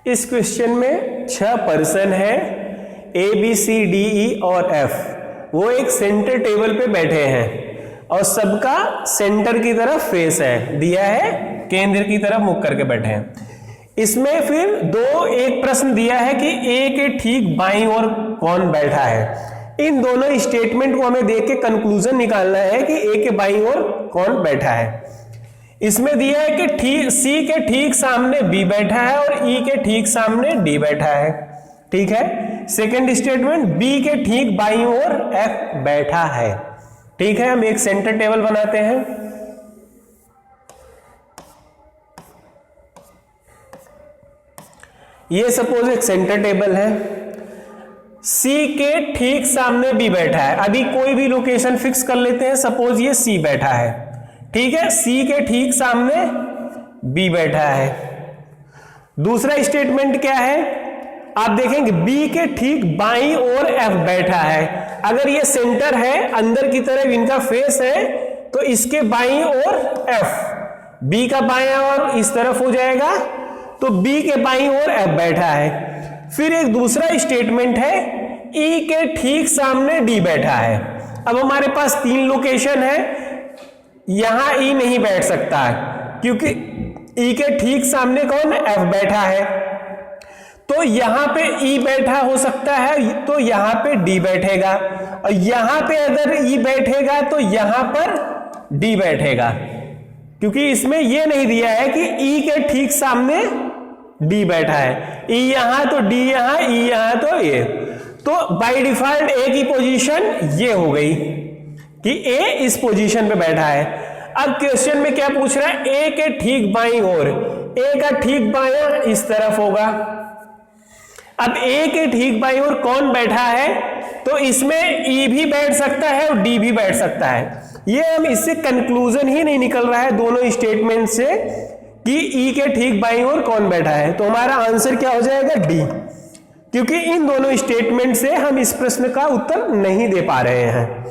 इस क्वेश्चन में 6 पर्सन है, A B C D E और एफ। वो एक सेंटर टेबल पे बैठे हैं और सबका सेंटर की तरफ फेस है, दिया है केंद्र की तरफ मुख करके बैठे हैं। इसमें फिर एक प्रश्न दिया है कि ए के ठीक बाईं ओर कौन बैठा है। इन दोनों स्टेटमेंट को हमें देख के कंक्लूजन निकालना है कि ए के बाईं ओर कौन बैठा है। इसमें दिया है कि सी के ठीक सामने बी बैठा है और ई के ठीक सामने डी बैठा है। ठीक है। सेकंड स्टेटमेंट, बी के ठीक बाईं ओर एफ बैठा है। ठीक है, हम एक सेंटर टेबल बनाते हैं। ये सपोज एक सेंटर टेबल है, सी के ठीक सामने बी बैठा है। अभी कोई भी लोकेशन फिक्स कर लेते हैं, सपोज ये सी बैठा है। ठीक है, सी के ठीक सामने बी बैठा है। दूसरा स्टेटमेंट क्या है, आप देखेंगे बी के ठीक बाईं ओर एफ बैठा है। अगर ये सेंटर है, अंदर की तरफ इनका फेस है, तो इसके बाईं ओर एफ, बी का बायां ओर इस तरफ हो जाएगा, तो बी के बाईं ओर एफ बैठा है। फिर एक दूसरा स्टेटमेंट है, ई के ठीक सामने डी बैठा है। अब हमारे पास 3 लोकेशन है, यहां ई नहीं बैठ सकता है क्योंकि ई के ठीक सामने कौन एफ बैठा है, तो यहां पे ई बैठा हो सकता है, तो यहां पे डी बैठेगा, और यहां पे अगर ई बैठेगा तो यहां पर डी बैठेगा, क्योंकि इसमें यह नहीं दिया है कि ई के ठीक सामने डी बैठा है। ई यहां तो डी यहां, ई यहां तो ये, तो बाय डिफॉल्ट ए की पोजीशन ये हो गई कि ए इस पोजीशन पे बैठा है। अब क्वेश्चन में क्या पूछ रहा है, ए के ठीक बाईं ओर, ए का ठीक बायां इस तरफ होगा। अब ए के ठीक बाईं ओर कौन बैठा है, तो इसमें ई भी बैठ सकता है और डी भी बैठ सकता है। ये हम इससे कंक्लूजन ही नहीं निकल रहा है दोनों स्टेटमेंट से कि ई के ठीक बाईं ओर कौन बैठा है, तो हमारा आंसर क्या हो जाएगा, डी। क्योंकि इन दोनों स्टेटमेंट से हम इस प्रश्न का उत्तर नहीं दे पा रहे हैं।